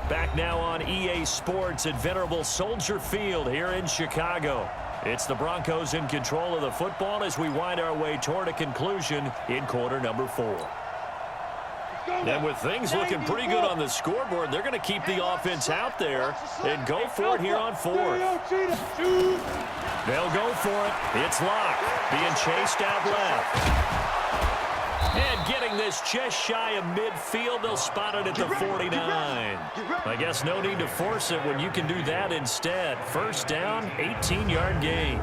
Back now on EA Sports at Venerable Soldier Field here in Chicago. It's the Broncos in control of the football as we wind our way toward a conclusion in quarter number 4. And with things looking pretty good on the scoreboard, they're going to keep the offense out there and go for it here on 4th. They'll go for it. It's Locke being chased out left. And getting this just shy of midfield, they'll spot it at the 49. I guess no need to force it when you can do that instead. First down, 18-yard gain.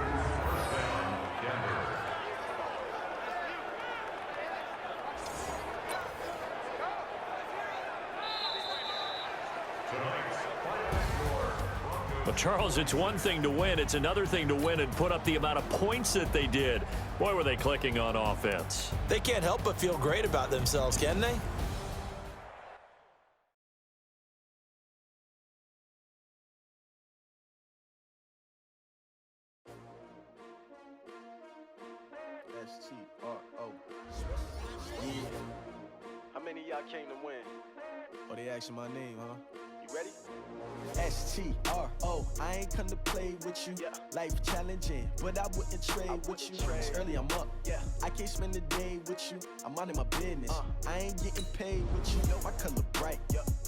Well, Charles, it's one thing to win. It's another thing to win and put up the amount of points that they did. Boy, were they clicking on offense. They can't help but feel great about themselves, can they? S-T-R-O. Yeah. How many of y'all came to win? Oh, they asking my name, huh? You ready? S-T-R-O. I ain't come to play with you. Life challenging, but I wouldn't trade with you. It's early, I'm up. I can't spend the day with you. I'm out of my business. I ain't getting paid with you. My color bright.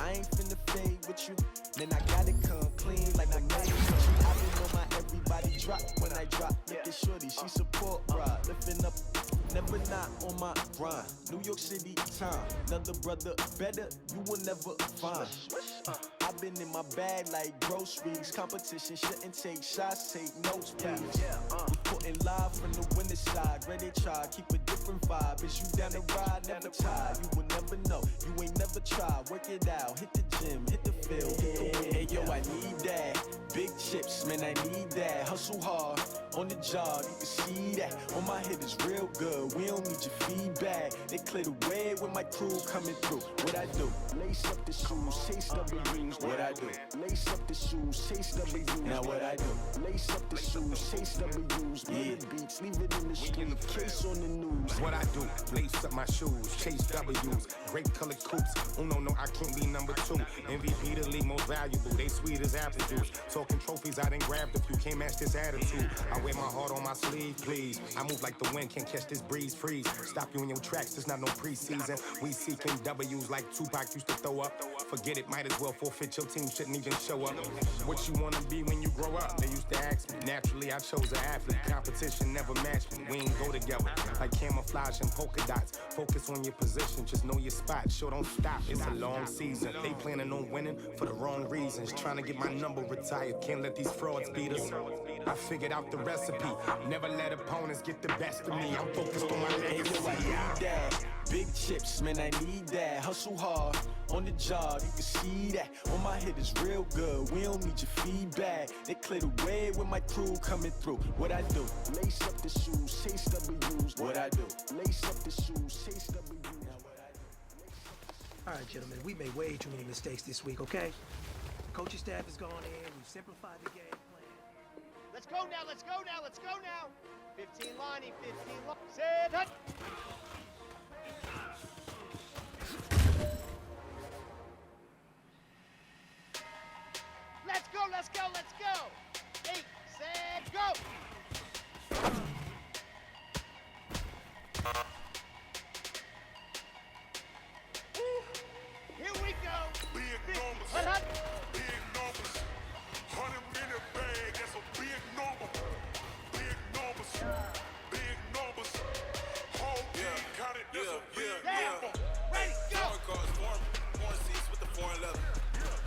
I ain't finna fade with you. Man, I gotta come clean like I made with you. I been on my everybody drop when I drop. Look at shorty, she support ride. Lifting up, never not on my grind. New York City time. Another brother better, you will never find. I've been in my bag like groceries. Competition shouldn't take shots, take notes, please. Reporting live from the winning side. Ready to try, keep a different vibe. Is you down the ride, never tired. You will never know, you ain't never tried. Work it out, hit the gym, hit the field, hit the win. Hey yo, I need that. Big chips, man, I need that. Hustle hard, on the job, you can see that. On my head is real good, we don't need your feedback. They clear the way with my crew coming through. What I do? Lace up the shoes, chase W's. What I do? Lace up the shoes, chase W's. Now what I do? Lace up the shoes, chase W's. Murder beats, leave it in the street, case on the news. What I do? Lace up my shoes, chase W's. Grape colored coops. No, I can't be number 2. MVP the league most valuable. They sweet as apple juice. Talking trophies, I done grabbed a few. Can't match this attitude. I wear my heart on my sleeve, please. I move like the wind, can't catch this breeze, freeze. Stop you in your tracks, it's not no preseason. We seeking W's like Tupac used to throw up. Forget it, might as well forfeit. Your team shouldn't even show up. What you wanna be when you grow up? They used to ask me. Naturally, I chose an athlete. Competition never matched me. We ain't go together like camouflage and polka dots. Focus on your position, just know your spot. Sure, don't stop. It's a long season. They planning on winning for the wrong reasons. Trying to get my number retired. Can't let these frauds beat us. I figured out the recipe. Never let opponents get the best of me. I'm focused on my legacy. I need that. Big chips, man, I need that. Hustle hard, on the job, you can see that. On my head is real good, we don't need your feedback. They clear the way with my crew coming through. What I do? Lace up the shoes, chase W's. What I do? Lace up the shoes, chase W's. All right, gentlemen, we made way too many mistakes this week, okay? Coaching staff has gone in, we've simplified the game plan. Let's go now, let's go now, let's go now. 15 lining, 15 line. Set, hut. Let's go, let's go, let's go. 8, set, go. Here we go. Big numbers. Hut, hut. Big numbers. 100 in the bag, that's a big number. Big numbers. Big numbers. Whole team got it, that's a big number. Ready, go. Foreign cars, foreign seats with the foreign leather.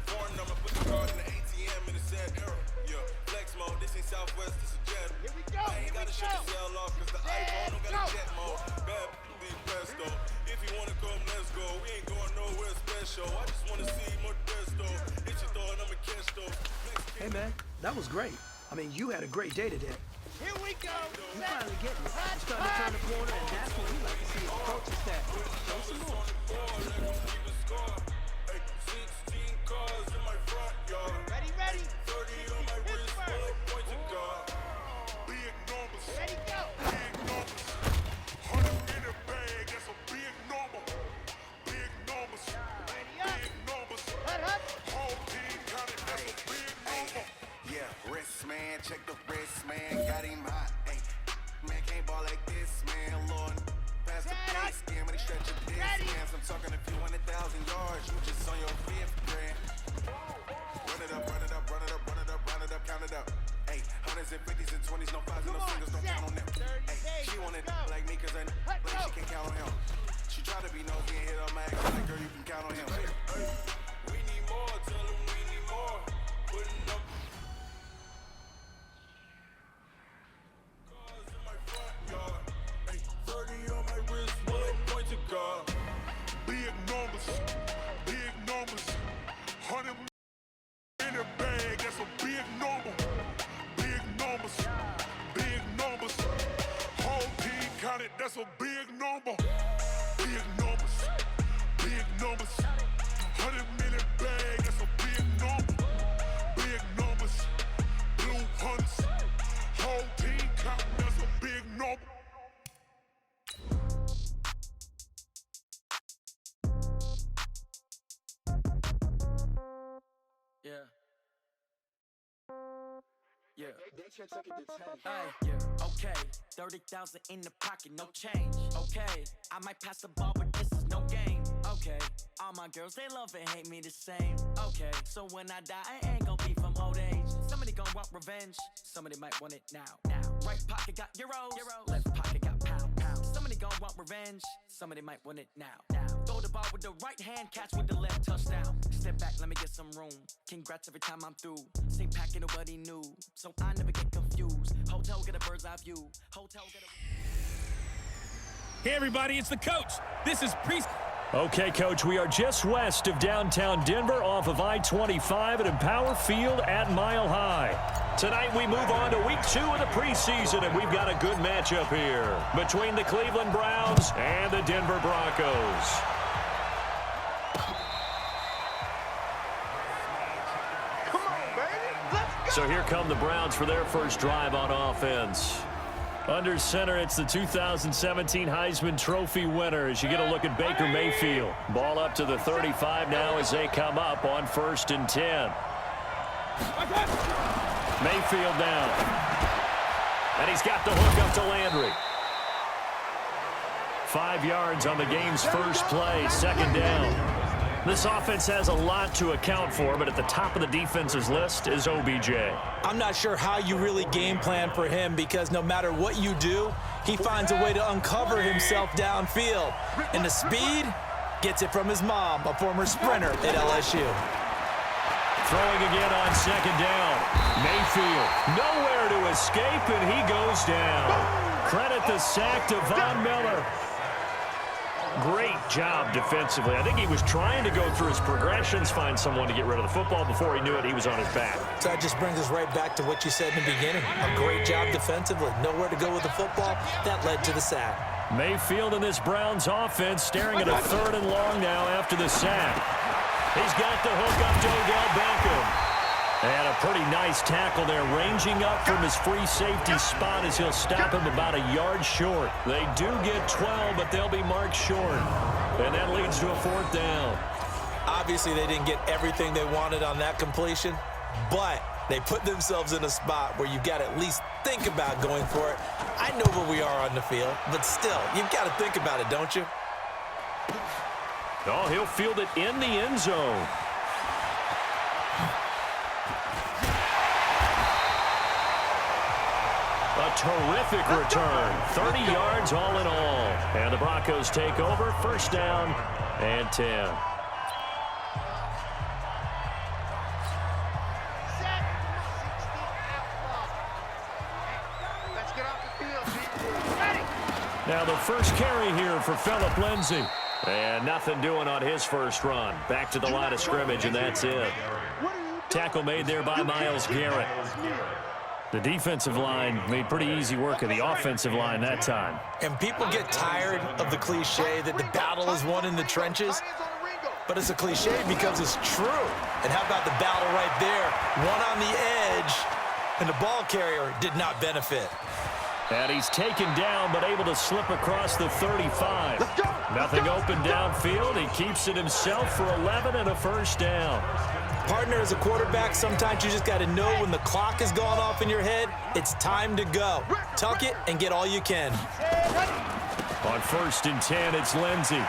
Foreign number, put the card in the ATM in the sad era. Yeah, flex mode, this ain't Southwest, this is Jet. Here we go, I ain't here gotta we shut go. the cell off, cause the iPhone don't got a jet mode. Bad big presto. If you wanna come, let's go. We ain't going nowhere special. I just wanna see more Desto. Hit your thought, I'm a catch though. Hey, man, that was great. I mean, you had a great day today. Here we go. We're finally getting it. We're starting to turn the corner, and that's what we like to see as a coaching staff. Show some more. Hey, 16 cars in my front yard. Ready, ready. 30 on my wrist, full points of guard. Big numbers. Ready, go. Big numbers. 100 in the bag, that's a big number. Big numbers. Ready up. Big numbers. Hut, hut. Whole hundreds and fifties and 20s, no fives and no singles, don't count on them. Ay, she wanted like me cause I like she can count on him. She tried to be nosy and hit her max, like girl, you can count on him. We need more, tell them we need more. Putting up cars in my front yard. Ay, 30 on my wrist, one point to God. Big numbers, 100 in a bag, that's a big number. Big numbers, whole team counted, that's a big number. Big numbers, 100 million bag, that's a big number. Big numbers, blue hunts, whole team counting, that's a big number. Okay, 30,000 in the pocket, no change. Okay, I might pass the ball, but this is no game. Okay, all my girls, they love and hate me the same. Okay, so when I die, I ain't gon' be from old age. Somebody gon' want revenge, somebody might want it now. Right pocket got euros, left pocket got pounds. Somebody gon' want revenge, somebody might want it now. Throw the ball with the right hand, catch with the left, touchdown. Step back, let me get some room. Congrats every time I'm through. Same packet, nobody knew, so I never get confused. Hotel get a bird's eye view. Hotel get a... Hey everybody, it's the coach. This is pre. Okay, Coach, we are just west of downtown Denver off of I-25 at Empower Field at Mile High. Tonight we move on to week 2 of the preseason, and we've got a good matchup here between the Cleveland Browns and the Denver Broncos. Come on, baby. Let's go. So here come the Browns for their first drive on offense. Under center, it's the 2017 Heisman Trophy winner as you get a look at Baker Mayfield. Ball up to the 35 now as they come up on 1st and 10. Mayfield down. And he's got the hook up to Landry. 5 yards on the game's first play, 2nd down. This offense has a lot to account for, but at the top of the defense's list is OBJ. I'm not sure how you really game plan for him because no matter what you do, he finds a way to uncover himself downfield. And the speed gets it from his mom, a former sprinter at LSU. Throwing again on 2nd down. Mayfield nowhere to escape, and he goes down. Credit the sack to Von Miller. Great job defensively. I think he was trying to go through his progressions, find someone to get rid of the football. Before he knew it, he was on his back. So that just brings us right back to what you said in the beginning. A great job defensively. Nowhere to go with the football. That led to the sack. Mayfield in this Browns offense staring at a 3rd and long now after the sack. He's got the hook up to Odell Beckham. And a pretty nice tackle there, ranging up from his free safety spot as he'll stop him about a yard short. They do get 12, but they'll be marked short. And that leads to a 4th down. Obviously, they didn't get everything they wanted on that completion, but they put themselves in a spot where you've got to at least think about going for it. I know where we are on the field, but still, you've got to think about it, don't you? Oh, he'll field it in the end zone. A terrific return. 30 yards all in all. And the Broncos take over. 1st down and 10. Let's get off the field, people. Ready. Now the first carry here for Phillip Lindsay. And nothing doing on his first run. Back to the line of scrimmage, and that's it. Tackle made there by Myles Garrett. The defensive line made pretty easy work of the offensive line that time. And people get tired of the cliche that the battle is won in the trenches. But it's a cliche because it's true. And how about the battle right there? One on the edge, and the ball carrier did not benefit. And he's taken down, but able to slip across the 35. Nothing open downfield. He keeps it himself for 11 and a 1st down. Partner, as a quarterback, sometimes you just got to know when the clock is going off in your head, it's time to go. Tuck it and get all you can. On 1st and 10, it's Lindsey.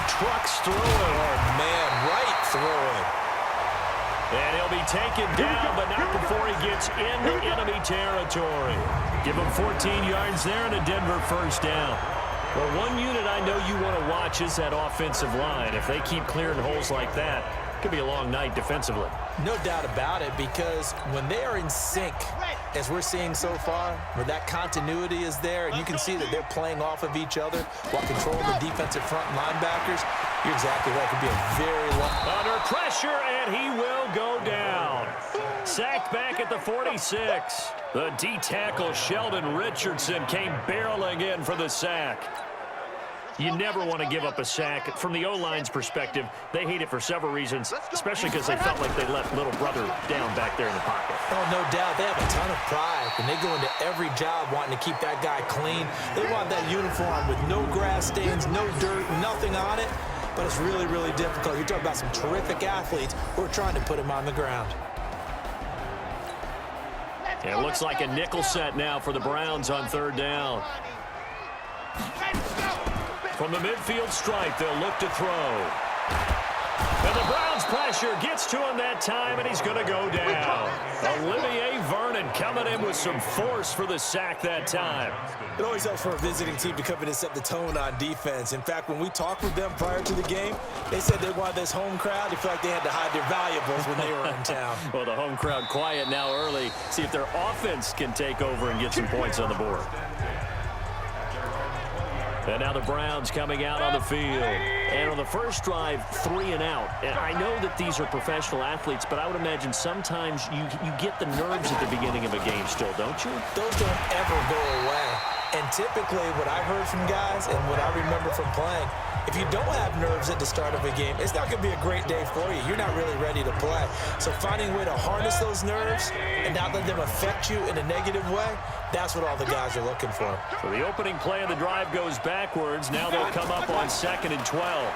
Trucks through it. Oh, man, right through it. And he'll be taken down, but not before he gets into enemy territory. Give him 14 yards there and a Denver first down. Well, one unit I know you want to watch is that offensive line. If they keep clearing holes like that, it could be a long night defensively. No doubt about it, because when they are in sync, as we're seeing so far, where that continuity is there, and you can see that they're playing off of each other while controlling the defensive front linebackers, you're exactly right. It could be a very long... Under pressure, and he will go down. Sacked back at the 46. The D-tackle, Sheldon Richardson, came barreling in for the sack. You never want to give up a sack. From the O-line's perspective, they hate it for several reasons, especially because they felt like they let little brother down back there in the pocket. Oh, no doubt. They have a ton of pride, and they go into every job wanting to keep that guy clean. They want that uniform with no grass stains, no dirt, nothing on it. But it's really, really difficult. You're talking about some terrific athletes who are trying to put him on the ground. It looks like a nickel set now for the Browns on third down. From the midfield stripe, they'll look to throw. And the Browns pressure gets to him that time, and he's going to go down. Olivier Vernon coming in with some force for the sack that time. It always helps for a visiting team to come in and set the tone on defense. In fact, when we talked with them prior to the game, they said they wanted this home crowd to feel like they had to hide their valuables when they were in town. Well, the home crowd quiet now early. See if their offense can take over and get some points on the board. And now the Browns coming out on the field. And on the first drive, 3 and out. And I know that these are professional athletes, but I would imagine sometimes you get the nerves at the beginning of a game still, don't you? Those don't ever go away. And typically what I've heard from guys and what I remember from playing, if you don't have nerves at the start of a game, it's not going to be a great day for you. You're not really ready to play. So finding a way to harness those nerves and not let them affect you in a negative way, that's what all the guys are looking for. So the opening play of the drive goes backwards. Now they'll come up on 2nd and 12.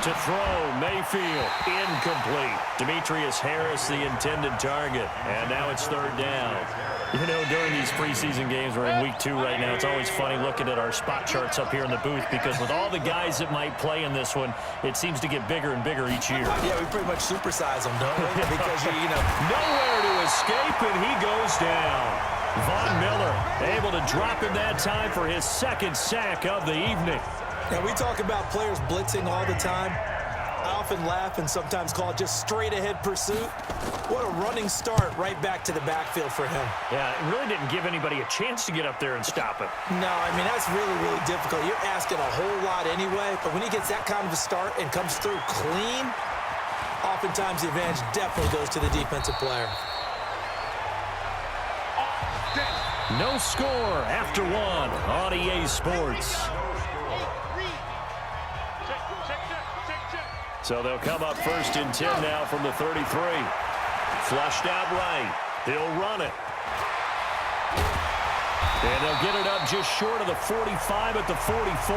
To throw, Mayfield, incomplete. Demetrius Harris, the intended target. And now it's 3rd down. You know, during these preseason games, we're in week 2 right now, it's always funny looking at our spot charts up here in the booth because with all the guys that might play in this one, it seems to get bigger and bigger each year. Yeah, we pretty much supersize them, don't we? Because, you know. Nowhere to escape, and he goes down. Von Miller able to drop him that time for his 2nd sack of the evening. Now, we talk about players blitzing all the time. I often laugh and sometimes call it just straight-ahead pursuit. What a running start right back to the backfield for him. Yeah, it really didn't give anybody a chance to get up there and stop it. No, I mean, that's really, really difficult. You're asking a whole lot anyway, but when he gets that kind of a start and comes through clean, oftentimes the advantage definitely goes to the defensive player. No score after 1 on EA Sports. So they'll come up 1st and 10 now from the 33. Flushed out right. They'll run it. And they'll get it up just short of the 45 at the 44.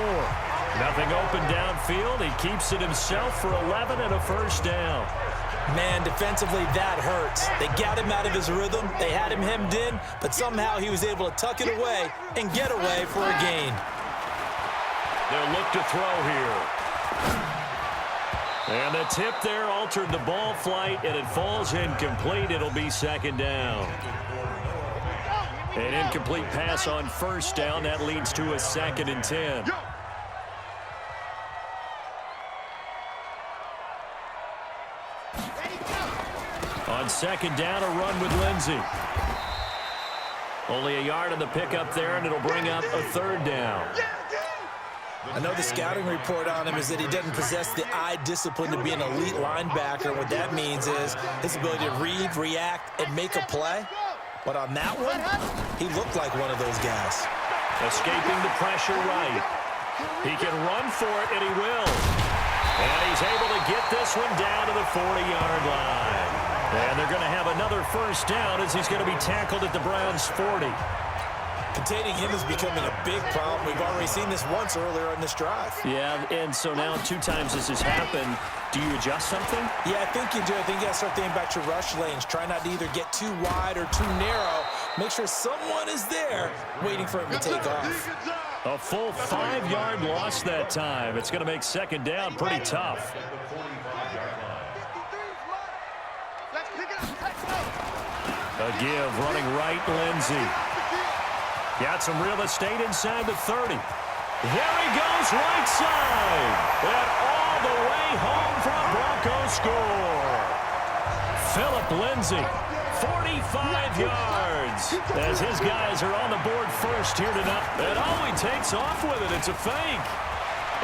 Nothing open downfield. He keeps it himself for 11 and a first down. Man, defensively, that hurts. They got him out of his rhythm. They had him hemmed in, but somehow he was able to tuck it away and get away for a gain. They'll look to throw here. And the tip there altered the ball flight, and it falls incomplete. It'll be 2nd down. An incomplete pass on 1st down. That leads to a 2nd and 10. On 2nd down, a run with Lindsey. Only a yard on the pickup there, and it'll bring up a 3rd down. I know the scouting report on him is that he doesn't possess the eye discipline to be an elite linebacker. What that means is his ability to read, react, and make a play. But on that one, he looked like one of those guys. Escaping the pressure right. He can run for it, and he will. And he's able to get this one down to the 40-yard line. And they're going to have another first down as he's going to be tackled at the Browns' 40. Containing him is becoming a big problem. We've already seen this once earlier in this drive. Yeah, and so now 2 times this has happened. Do you adjust something? Yeah, I think you do. I think you got to start thinking about your rush lanes. Try not to either get too wide or too narrow. Make sure someone is there waiting for him to take off. A full 5-yard loss that time. It's going to make 2nd down pretty tough. A give, running right, Lindsey. Got some real estate inside the 30. There he goes, right side. And all the way home for a Broncos score. Philip Lindsey, 45 yards. As his guys are on the board first here tonight. And oh, he takes off with it. It's a fake.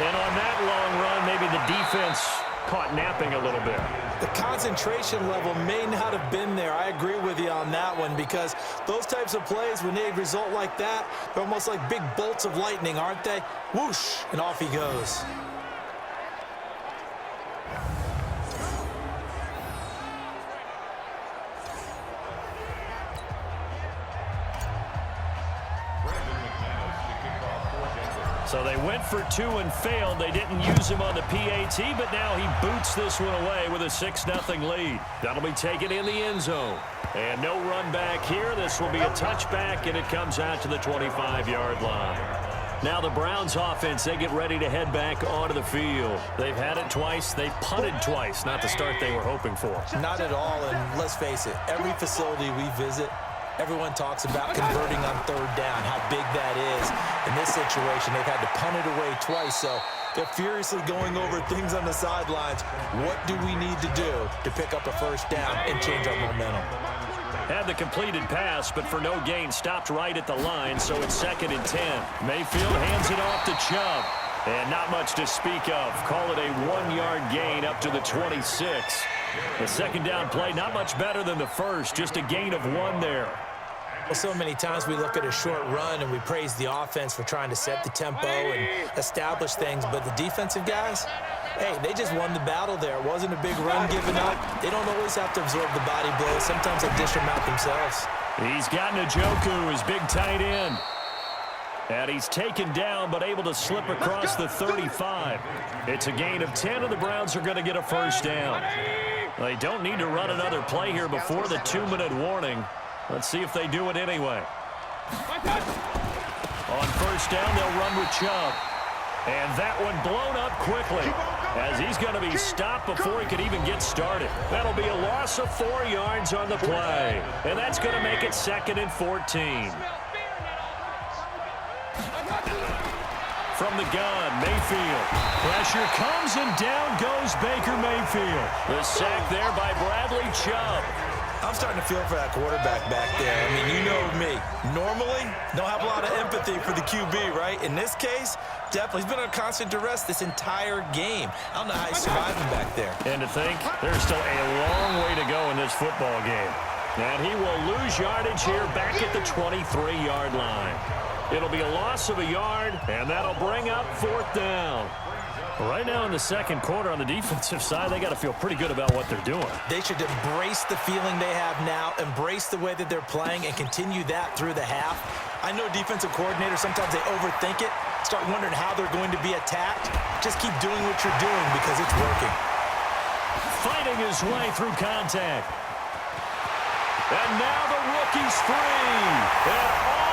And on that long run, maybe the defense caught napping a little bit. The concentration level may not have been there. I agree with you on that one, because those types of plays, when they result like that, they're almost like big bolts of lightning, aren't they? Whoosh, and off he goes. So they went for 2 and failed. They didn't use him on the PAT, but now he boots this one away with a 6-0 lead. That'll be taken in the end zone. And no run back here. This will be a touchback, and it comes out to the 25-yard line. Now the Browns offense, they get ready to head back onto the field. They've had it twice. They've punted twice. Not the start they were hoping for. Not at all, and let's face it, every facility we visit, everyone talks about converting on 3rd down, how big that is. In this situation, they've had to punt it away twice, so they're furiously going over things on the sidelines. What do we need to do to pick up a 1st down and change our momentum? Had the completed pass, but for no gain, stopped right at the line, so it's 2nd and 10. Mayfield hands it off to Chubb, and not much to speak of. Call it a 1-yard gain up to the 26. The 2nd down play, not much better than the first, just a gain of 1 there. Well, so many times we look at a short run and we praise the offense for trying to set the tempo and establish things, but the defensive guys, hey, they just won the battle there. It wasn't a big run given up. They don't always have to absorb the body blows. Sometimes they dish them out themselves. He's got Njoku, his big tight end. And he's taken down, but able to slip across the 35. It's a gain of 10, and the Browns are going to get a 1st down. They don't need to run another play here before the 2-minute warning. Let's see if they do it anyway. On 1st down, they'll run with Chubb. And that one blown up quickly, as he's going to be stopped before he could even get started. That'll be a loss of 4 yards on the play. And that's going to make it 2nd and 14. From the gun, Mayfield. Pressure comes, and down goes Baker Mayfield. The sack there by Bradley Chubb. I'm starting to feel for that quarterback back there. I mean, you know me. Normally, don't have a lot of empathy for the QB, right? In this case, definitely. He's been under constant duress this entire game. I don't know how he's surviving back there. And to think, there's still a long way to go in this football game. And he will lose yardage here back at the 23-yard line. It'll be a loss of a yard, and that'll bring up 4th down. Right now in the 2nd quarter on the defensive side, they got to feel pretty good about what they're doing. They should embrace the feeling they have now, embrace the way that they're playing, and continue that through the half. I know defensive coordinators, sometimes they overthink it, start wondering how they're going to be attacked. Just keep doing what you're doing because it's working. Fighting his way through contact. And now the rookie's free. And